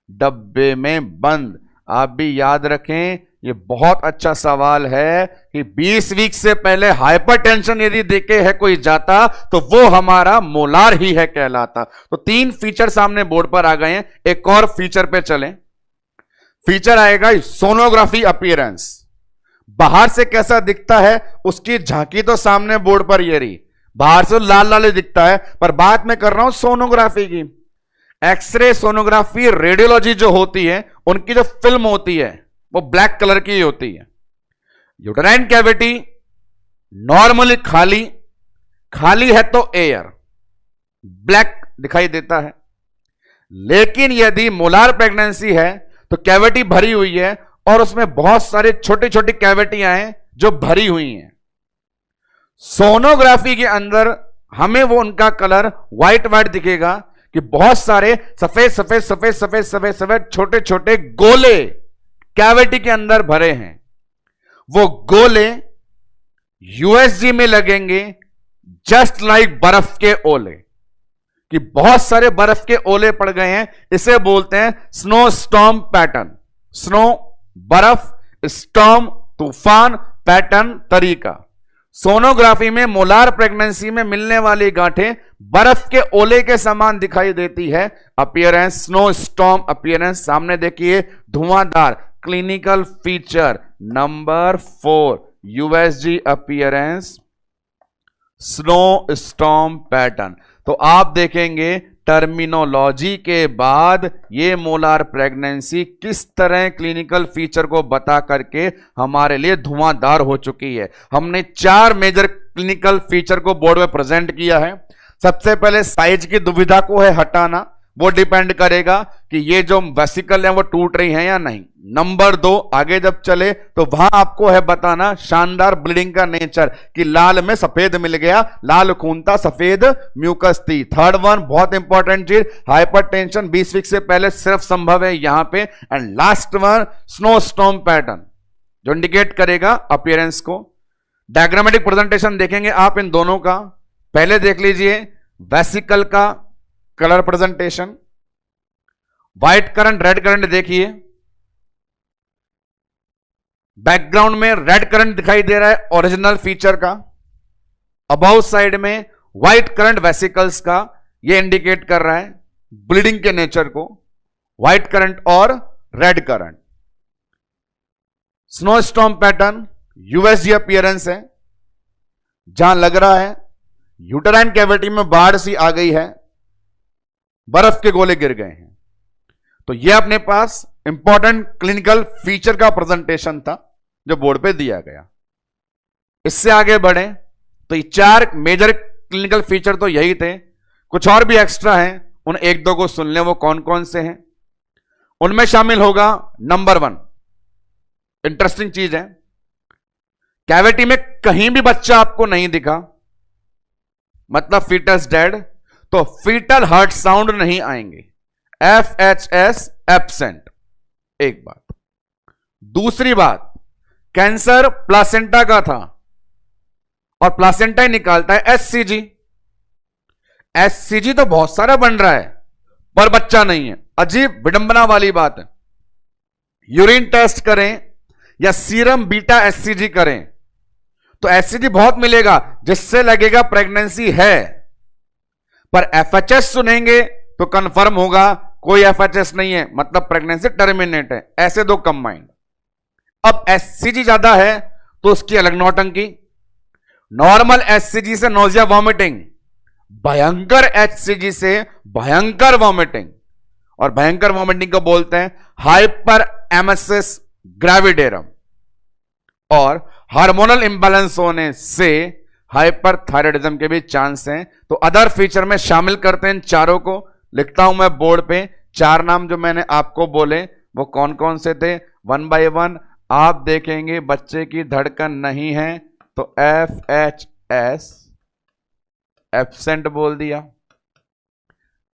डब्बे में बंद। आप भी याद रखें, ये बहुत अच्छा सवाल है कि 20 वीक से पहले हाइपरटेंशन यदि देखे है कोई जाता तो वो हमारा मोलार ही है कहलाता। तो 3 फीचर सामने बोर्ड पर आ गए हैं। एक और फीचर पे चलें। फीचर आएगा सोनोग्राफी अपीयरेंस। बाहर से कैसा दिखता है उसकी झांकी तो सामने बोर्ड पर ये रही, बाहर से लाल लाल दिखता है, पर बात मैं कर रहा हूं सोनोग्राफी की। एक्सरे सोनोग्राफी रेडियोलॉजी जो होती है उनकी जो फिल्म होती है वो ब्लैक कलर की होती है। यूटेराइन कैविटी नॉर्मली खाली है तो एयर ब्लैक दिखाई देता है, लेकिन यदि मोलार प्रेगनेंसी है तो कैविटी भरी हुई है और उसमें बहुत सारे छोटी छोटी कैविटियां हैं जो भरी हुई हैं। सोनोग्राफी के अंदर हमें वो उनका कलर व्हाइट व्हाइट दिखेगा कि बहुत सारे सफेद सफेद सफेद सफेद सफेद सफेद छोटे छोटे गोले कैविटी के अंदर भरे हैं। वो गोले यूएसजी में लगेंगे जस्ट लाइक बर्फ के ओले, कि बहुत सारे बर्फ के ओले पड़ गए हैं। इसे बोलते हैं स्नो स्टॉर्म पैटर्न। स्नो बर्फ, स्टॉर्म तूफान, पैटर्न तरीका। सोनोग्राफी में मोलार प्रेगनेंसी में मिलने वाली गांठें बर्फ के ओले के समान दिखाई देती है। Appearance snow storm appearance. सामने देखिए धुआंधार clinical feature number 4 USG appearance snow storm pattern. तो आप देखेंगे टर्मिनोलॉजी के बाद ये मोलार प्रेगनेंसी किस तरह क्लिनिकल फीचर को बता करके हमारे लिए धुआंधार हो चुकी है। हमने 4 मेजर क्लिनिकल फीचर को बोर्ड में प्रेजेंट किया है। सबसे पहले साइज की दुविधा को है हटाना, वो डिपेंड करेगा कि ये जो वेसिकल है वो टूट रही है या नहीं। नंबर 2, आगे जब चले तो वहां आपको है बताना शानदार ब्लीडिंग का नेचर, कि लाल में सफेद मिल गया, लाल खून था, सफेद म्यूकस थी। थर्ड वन बहुत इंपॉर्टेंट चीज, हाइपरटेंशन 20 वीक से पहले सिर्फ संभव है यहां पे। And last one snow storm pattern जो इंडिकेट करेगा अपीयरेंस को। डायग्रामेटिक प्रेजेंटेशन देखेंगे आप इन दोनों का। पहले देख लीजिए वेसिकल का colour presentation, white current red current देखिए, बैकग्राउंड में रेड करंट दिखाई दे रहा है ओरिजिनल फीचर का, अबाउट साइड में व्हाइट करंट वेसिकल्स का, यह इंडिकेट कर रहा है ब्लीडिंग के नेचर को, व्हाइट करंट और red current. Snow storm pattern USG appearance है, जहां लग रहा है यूटेराइन कैविटी में बाढ़ सी आ गई है, बर्फ के गोले गिर गए हैं। तो यह अपने पास इंपॉर्टेंट क्लिनिकल फीचर का प्रेजेंटेशन था जो बोर्ड पे दिया गया। इससे आगे बढ़े तो ये 4 मेजर क्लिनिकल फीचर तो यही थे, कुछ और भी एक्स्ट्रा हैं, उन 1-2 को सुन लें वो कौन कौन से हैं। उनमें शामिल होगा नंबर 1, इंटरेस्टिंग चीज है, कैविटी में कहीं भी बच्चा आपको नहीं दिखा, मतलब फीटस डेड, तो फीटल हार्ट साउंड नहीं आएंगे, FHS एब्सेंट। एक बात। दूसरी बात, कैंसर प्लासेंटा का था और प्लासेंटा ही निकालता है SCG। SCG तो बहुत सारा बन रहा है पर बच्चा नहीं है, अजीब विडंबना वाली बात है। यूरिन टेस्ट करें या सीरम बीटा SCG करें तो SCG बहुत मिलेगा जिससे लगेगा प्रेगनेंसी है, पर FHS सुनेंगे तो कंफर्म होगा कोई FHS नहीं है, मतलब प्रेगनेंसी टर्मिनेट है। ऐसे 2 कंबाइंड। अब SCG ज्यादा है तो उसकी अलग नौटंकी। नॉर्मल SCG से नोजिया वॉमिटिंग, भयंकर HCG से भयंकर वॉमिटिंग, और भयंकर वॉमिटिंग को बोलते हैं हाइपर एमेसिस ग्रेविडेरम, और हार्मोनल इंबैलेंस होने से हाइपरथायराइडिज्म के भी चांस हैं। तो अदर फीचर में शामिल करते हैं इन चारों को, लिखता हूं मैं बोर्ड पे। 4 नाम जो मैंने आपको बोले वो कौन कौन से थे, 1 बाय 1 आप देखेंगे। बच्चे की धड़कन नहीं है तो FHS एब्सेंट बोल दिया।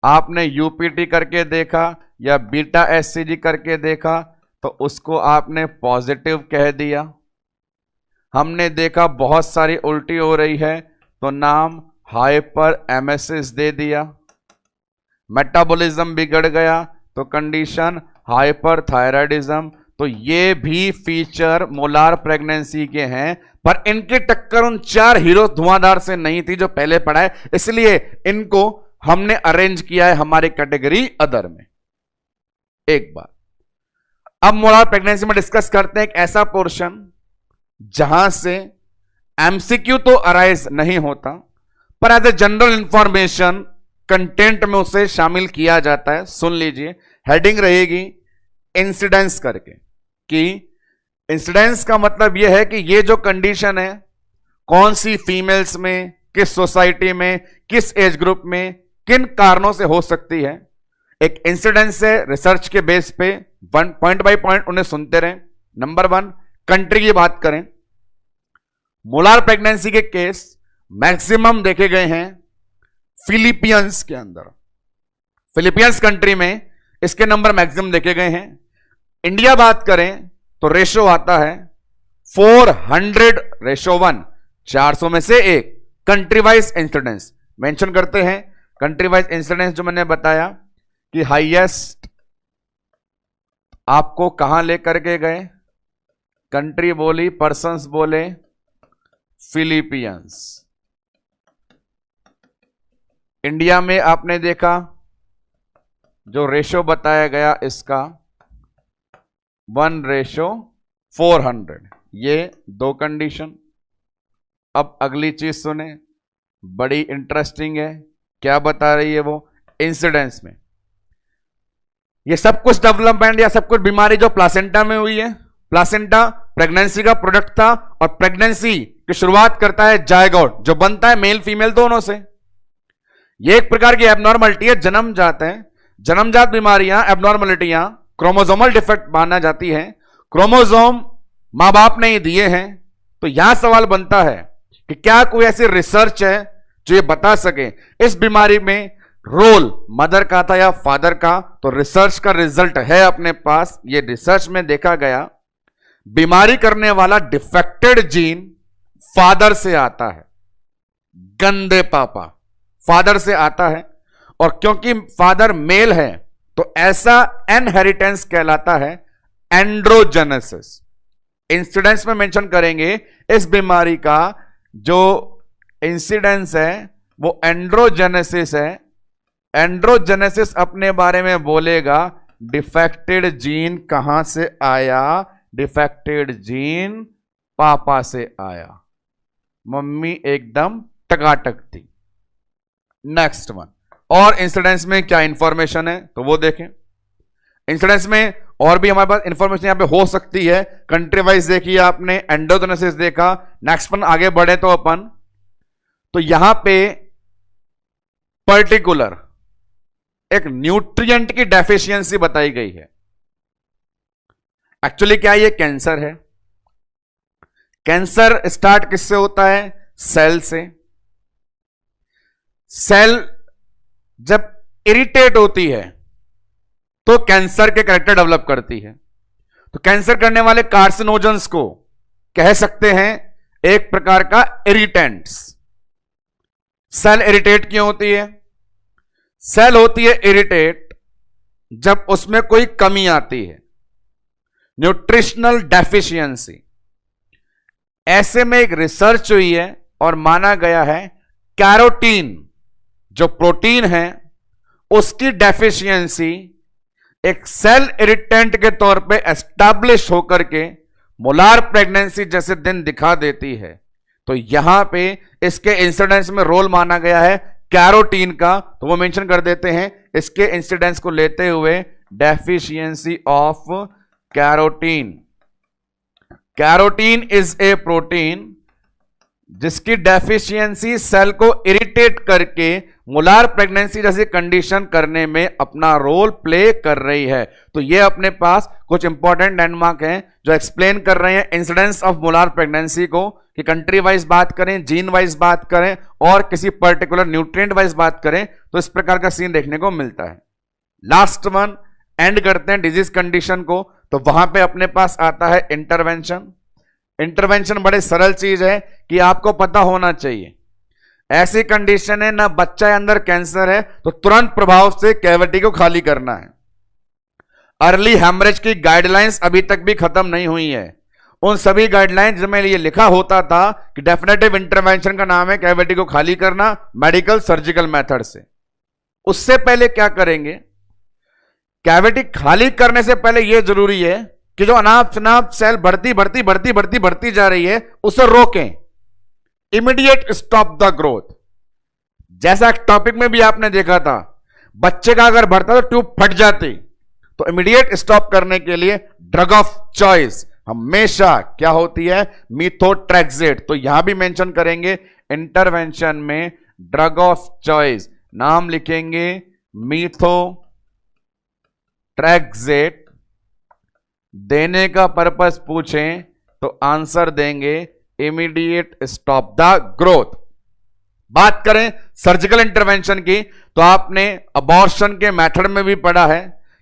आपने यूपीटी करके देखा या बीटा एससीजी करके देखा तो उसको आपने पॉजिटिव कह दिया। हमने देखा बहुत सारी उल्टी हो रही है तो नाम हाइपर एमेसिस दे दिया। मेटाबॉलिज्म बिगड़ गया तो कंडीशन हाइपरथायराइडिज्म। तो ये भी फीचर मोलार प्रेगनेंसी के हैं, पर इनकी टक्कर उन 4 हीरो धुआंधार से नहीं थी जो पहले पढ़ा है, इसलिए इनको हमने अरेंज किया है हमारी कैटेगरी अदर में। एक बार अब मोलार प्रेगनेंसी में डिस्कस करते हैं एक ऐसा पोर्शन जहां से एमसीक्यू तो अराइज नहीं होता, पर as a general information content में उसे शामिल किया जाता है। सुन लीजिए, हेडिंग रहेगी इंसिडेंस करके, कि इंसिडेंस का मतलब यह है कि ये जो कंडीशन है कौन सी फीमेल्स में, किस सोसाइटी में, किस एज ग्रुप में, किन कारणों से हो सकती है। एक इंसिडेंस है, रिसर्च के बेस पे पॉइंट बाय पॉइंट उन्हें सुनते रहें। नंबर 1, कंट्री की बात करें, मोलार प्रेगनेंसी के केस मैक्सिमम देखे गए हैं फिलीपींस के अंदर। फिलीपींस कंट्री में इसके नंबर मैक्सिमम देखे गए हैं। इंडिया बात करें तो रेशो आता है 400:1, 400 में से 1। कंट्री वाइज इंसिडेंस मेंशन करते हैं। कंट्री वाइज इंसिडेंस जो मैंने बताया कि हाईएस्ट आपको कहां लेकर के गए, कंट्री बोली, पर्सन्स बोले फिलीपींस। इंडिया में आपने देखा जो रेशो बताया गया इसका 1:400, ये 2 कंडीशन। अब अगली चीज सुने, बड़ी इंटरेस्टिंग है। क्या बता रही है वो? इंसिडेंस में ये सब कुछ डेवलपमेंट या सब कुछ बीमारी जो प्लासेंटा में हुई है, प्लासेंटा प्रेगनेंसी का प्रोडक्ट था और प्रेगनेंसी की शुरुआत करता है जायगोट जो बनता है मेल फीमेल दोनों से। ये एक प्रकार की एबनॉर्मलिटी है, जन्मजात है। जन्मजात बीमारियां, एबनॉर्मलिटियां क्रोमोसोमल डिफेक्ट माना जाती है। क्रोमोसोम मां बाप ने ही दिए हैं। तो यहां सवाल बनता है कि क्या कोई ऐसी रिसर्च है जो ये बता सके इस बीमारी में रोल मदर का था या फादर का? तो रिसर्च का रिजल्ट है अपने पास। ये रिसर्च में देखा गया बीमारी करने वाला डिफेक्टेड जीन फादर से आता है। गंदे पापा फादर से आता है, और क्योंकि फादर मेल है तो ऐसा इनहेरिटेंस कहलाता है एंड्रोजेनेसिस। इंसिडेंस में मेंशन करेंगे इस बीमारी का जो इंसिडेंस है वो एंड्रोजेनेसिस है। एंड्रोजेनेसिस अपने बारे में बोलेगा डिफेक्टेड जीन कहां से आया? डिफेक्टेड जीन पापा से आया। मम्मी एकदम टकाटक थी। नेक्स्ट वन, और इंसिडेंस में क्या इंफॉर्मेशन है तो वो देखें। इंसिडेंस में और भी हमारे पास इंफॉर्मेशन यहां पे हो सकती है। कंट्री वाइज देखिए आपने, एंडोजेनेसिस देखा। नेक्स्ट वन आगे बढ़े तो अपन, तो यहां पे पर्टिकुलर एक न्यूट्रिएंट की डेफिशिएंसी बताई गई है। एक्चुअली क्या ये कैंसर है? कैंसर स्टार्ट किससे होता है? सेल से। सेल जब इरिटेट होती है तो कैंसर के कैरेक्टर डेवलप करती है। तो कैंसर करने वाले कार्सिनोजेंस को कह सकते हैं एक प्रकार का इरिटेंट्स। सेल इरिटेट क्यों होती है? सेल होती है इरिटेट जब उसमें कोई कमी आती है, न्यूट्रिशनल डेफिशिएंसी। ऐसे में एक रिसर्च हुई है और माना गया है कैरोटीन जो प्रोटीन है उसकी डेफिशिएंसी एक सेल इरिटेंट के तौर पे एस्टैब्लिश होकर के मोलार प्रेगनेंसी जैसे दिन दिखा देती है। तो यहां पे इसके इंसिडेंस में रोल माना गया है कैरोटीन का, तो वो मेंशन कर देते हैं इसके इंसिडेंस को लेते हुए deficiency of carotene. Carotene is a protein जिसकी डेफिशिएंसी सेल को इरिटेट करके मोलार प्रेगनेंसी जैसी कंडीशन करने में अपना रोल प्ले कर रही है। तो ये अपने पास कुछ इंपॉर्टेंट लैंडमार्क हैं जो एक्सप्लेन कर रहे हैं इंसिडेंस ऑफ मोलार प्रेगनेंसी को, कि कंट्री वाइज बात करें, जीन वाइज बात करें और किसी पर्टिकुलर न्यूट्रिएंट वाइज बात करें तो इस प्रकार का सीन देखने को मिलता है। लास्ट वन एंड करते हैं डिजीज कंडीशन को, तो वहां पे अपने पास आता है इंटरवेंशन। इंटरवेंशन बड़े सरल चीज है कि आपको पता होना चाहिए, ऐसी कंडीशन है ना बच्चा अंदर कैंसर है तो तुरंत प्रभाव से कैविटी को खाली करना है। अर्ली हेमरेज की गाइडलाइंस अभी तक भी खत्म नहीं हुई है। उन सभी गाइडलाइंस में ये लिखा होता था कि डेफिनेटिव इंटरवेंशन का नाम है कैविटी को खाली करना मेडिकल सर्जिकल मेथड से। उससे पहले क्या करेंगे, कैविटी खाली करने से पहले यह जरूरी है कि जो अनाप शनाप सेल बढ़ती जा रही है उसे रोकें, इमीडिएट स्टॉप द ग्रोथ। जैसा टॉपिक में भी आपने देखा था, बच्चे का अगर बढ़ता तो ट्यूब फट जाती, तो इमीडिएट स्टॉप करने के लिए ड्रग ऑफ चॉइस हमेशा क्या होती है, मीथोट्रेक्सेट। तो यहां भी मेंशन करेंगे इंटरवेंशन में ड्रग ऑफ चॉइस, नाम लिखेंगे मीथोट्रेक्सेट। देने का पर्पस पूछें तो आंसर देंगे इमीडिएट स्टॉप द ग्रोथ। बात करें सर्जिकल इंटरवेंशन की तो आपने अबॉर्शन के मेथड में भी पढ़ा है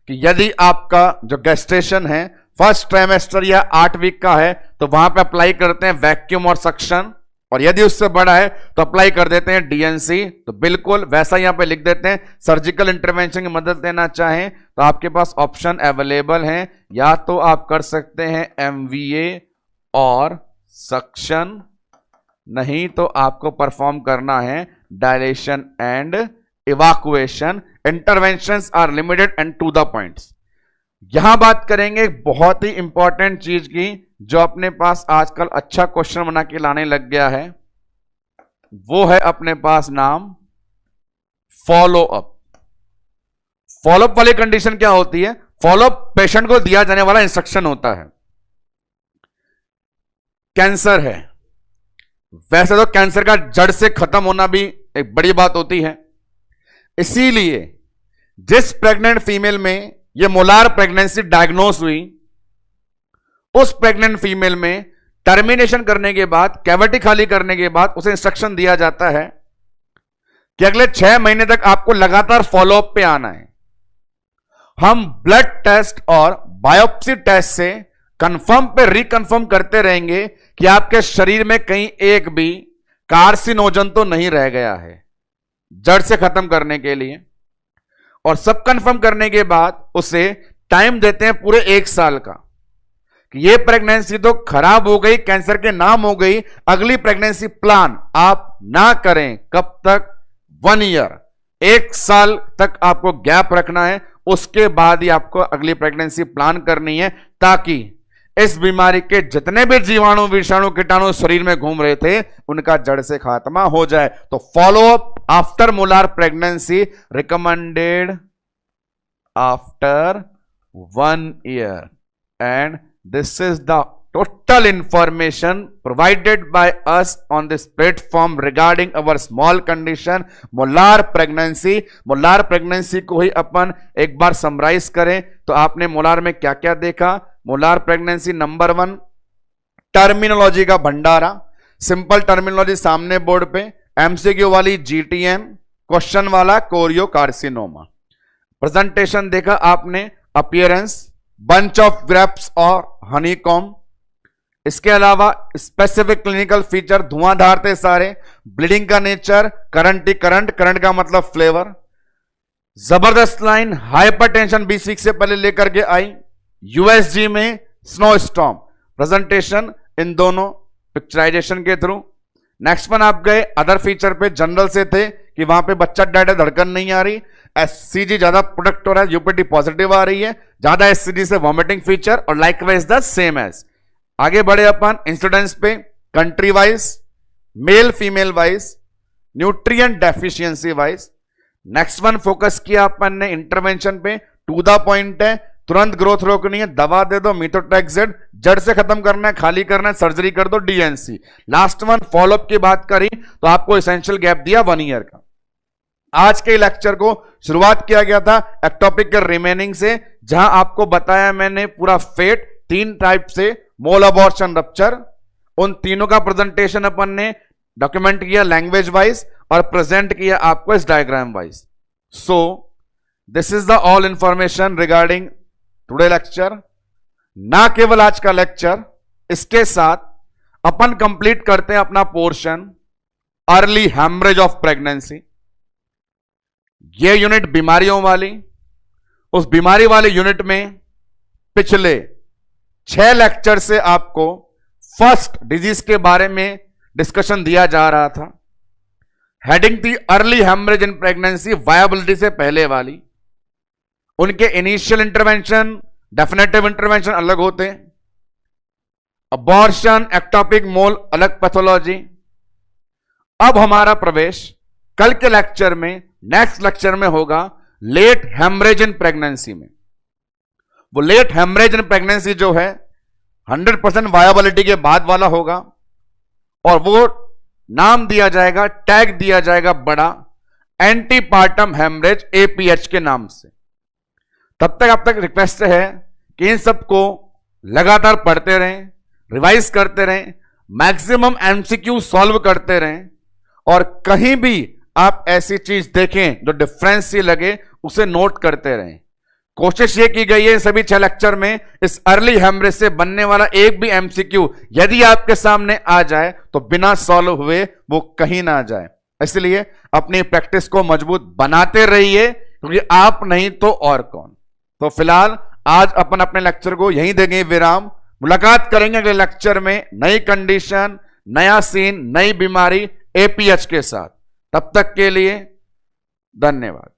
कि यदि आपका जो गेस्टेशन है फर्स्ट ट्राइमेस्टर या 8 वीक का है तो वहां पे अप्लाई करते हैं वैक्यूम और सक्शन, और यदि उससे बड़ा है तो अप्लाई कर देते हैं डीएनसी। तो बिल्कुल वैसा यहां पे लिख देते हैं। सर्जिकल इंटरवेंशन की मदद लेना चाहें तो आपके पास ऑप्शन अवेलेबल हैं, या तो आप कर सकते हैं एमवीए और सक्शन, नहीं तो आपको परफॉर्म करना है dilatation and evacuation. Interventions are limited and to the points. यहां बात करेंगे एक बहुत ही इंपॉर्टेंट चीज की जो अपने पास आजकल अच्छा क्वेश्चन बना के लाने लग गया है, वो है अपने पास नाम फॉलोअप। फॉलोअप वाली कंडीशन क्या होती है, फॉलोअप पेशेंट को दिया जाने वाला इंस्ट्रक्शन होता है। कैंसर है, वैसे तो कैंसर का जड़ से खत्म होना भी एक बड़ी बात होती है, इसीलिए जिस प्रेग्नेंट फीमेल में ये मोलार प्रेगनेंसी डायग्नोस हुई, उस प्रेग्नेंट फीमेल में टर्मिनेशन करने के बाद, कैविटी खाली करने के बाद उसे इंस्ट्रक्शन दिया जाता है कि अगले 6 महीने तक आपको लगातार फॉलोअप पे आना है। हम ब्लड टेस्ट और बायोप्सी टेस्ट से कंफर्म पे रिकंफर्म करते रहेंगे कि आपके शरीर में कहीं एक भी कार्सिनोजन तो नहीं रह गया है, जड़ से खत्म करने के लिए। और सब कंफर्म करने के बाद उसे टाइम देते हैं पूरे 1 साल का कि ये प्रेगनेंसी तो खराब हो गई, कैंसर के नाम हो गई, अगली प्रेगनेंसी प्लान आप ना करें। कब तक? 1 ईयर, 1 साल तक आपको गैप रखना है, उसके बाद ही आपको अगली प्रेगनेंसी प्लान करनी है, ताकि इस बीमारी के जितने भी जीवाणु विषाणु कीटाणु शरीर में घूम रहे थे उनका जड़ से खात्मा हो जाए। तो follow up after molar pregnancy recommended after 1 year, and this is the total information provided by us on this platform regarding our small condition molar pregnancy. Molar pregnancy को ही अपन एक बार समराइज करें तो आपने मोलार में क्या क्या देखा। मोलार प्रेगनेंसी नंबर 1, टर्मिनोलॉजी का भंडारा, सिंपल टर्मिनोलॉजी सामने बोर्ड पे, एमसीक्यू वाली जीटीएम, क्वेश्चन वाला कोरियो कार्सिनोमा। प्रेजेंटेशन देखा आपने, अपीयरेंस बंच ऑफ ग्रेप्स और हनीकॉम। इसके अलावा स्पेसिफिक क्लिनिकल फीचर, धुआंधार थे सारे, ब्लीडिंग का नेचर, करंट ही करंट, करंट का मतलब फ्लेवर, जबरदस्त लाइन, हाइपरटेंशन 20 वीक से पहले लेकर के आई, यूएसजी में स्नो स्टॉर्म। प्रेजेंटेशन इन दोनों पिक्चराइजेशन के थ्रू। नेक्स्ट वन आप गए अदर फीचर पे, जनरल से थे कि वहां पे बच्चा डेड है, धड़कन नहीं आ रही, एससीजी ज्यादा प्रोडक्ट हो रहा है, यूपीटी पॉजिटिव आ रही है, ज्यादा एससीजी से वॉमिटिंग फीचर, और लाइकवाइज द सेम एज। आगे बढ़े अपन इंसिडेंस पे, country wise, male female wise, nutrient deficiency wise. Next one focus किया अपन ने इंटरवेंशन पे, टू द पॉइंट है, तुरंत ग्रोथ रोकनी है, दवा दे दो मीथोट्रेक्सेट, जड़ से खत्म करना है, खाली करना है, सर्जरी कर दो, डीएनसी। लास्ट वन फॉलोअप की बात करी तो आपको एसेंशियल गैप दिया 1 ईयर का। आज के लेक्चर को शुरुआत किया गया था एक्टोपिक के रिमेनिंग से, जहां आपको बताया मैंने पूरा फेट 3 टाइप से, मोल अबॉर्शन रप्चर, उन तीनों का प्रेजेंटेशन अपन ने डॉक्यूमेंट किया लैंग्वेज वाइज और प्रेजेंट किया आपको इस diagram wise. So this is the all information regarding today lecture. ना केवल आज का लेक्चर, इसके साथ अपन कंप्लीट करते हैं अपना portion early haemorrhage of pregnancy. ये यूनिट बीमारियों वाली, उस बीमारी वाले यूनिट में पिछले 6 लेक्चर से आपको फर्स्ट डिजीज के बारे में डिस्कशन दिया जा रहा था। हेडिंग थी early haemorrhage in pregnancy, viability से पहले वाली। उनके इनिशियल इंटरवेंशन, डेफिनेटिव इंटरवेंशन अलग होते हैं, अबॉर्शन, एक्टोपिक मोल अलग पैथोलॉजी। अब हमारा प्रवेश कल के लेक्चर में, नेक्स्ट लेक्चर में होगा लेट हैमरेज इन प्रेगनेंसी में। वो लेट हैमरेज इन प्रेगनेंसी जो है 100% वायबिलिटी के बाद वाला होगा, और वो नाम दिया जाएगा, टैग दिया जाएगा बड़ा, एंटीपार्टम हैमरेज एपीएच के नाम से। तब तक आप तक रिक्वेस्ट है कि इन सबको लगातार पढ़ते रहें, रिवाइज करते रहें, मैक्सिमम एमसीक्यू सॉल्व करते रहें, और कहीं भी आप ऐसी चीज देखें जो डिफरेंस ही लगे उसे नोट करते रहें। कोशिश ये की गई है सभी 6 लेक्चर में इस अर्ली हैमरेज से बनने वाला एक भी एमसीक्यू यदि आपके सामने आ जाए तो बिना सॉल्व हुए वो कहीं ना जाए। इसलिए अपनी प्रैक्टिस को मजबूत बनाते रहिए, क्योंकि आप नहीं तो और कौन। तो फिलहाल आज अपन अपने लेक्चर को यहीं देंगे विराम। मुलाकात करेंगे अगले लेक्चर में नई कंडीशन, नया सीन, नई बीमारी एपीएच के साथ। तब तक के लिए धन्यवाद।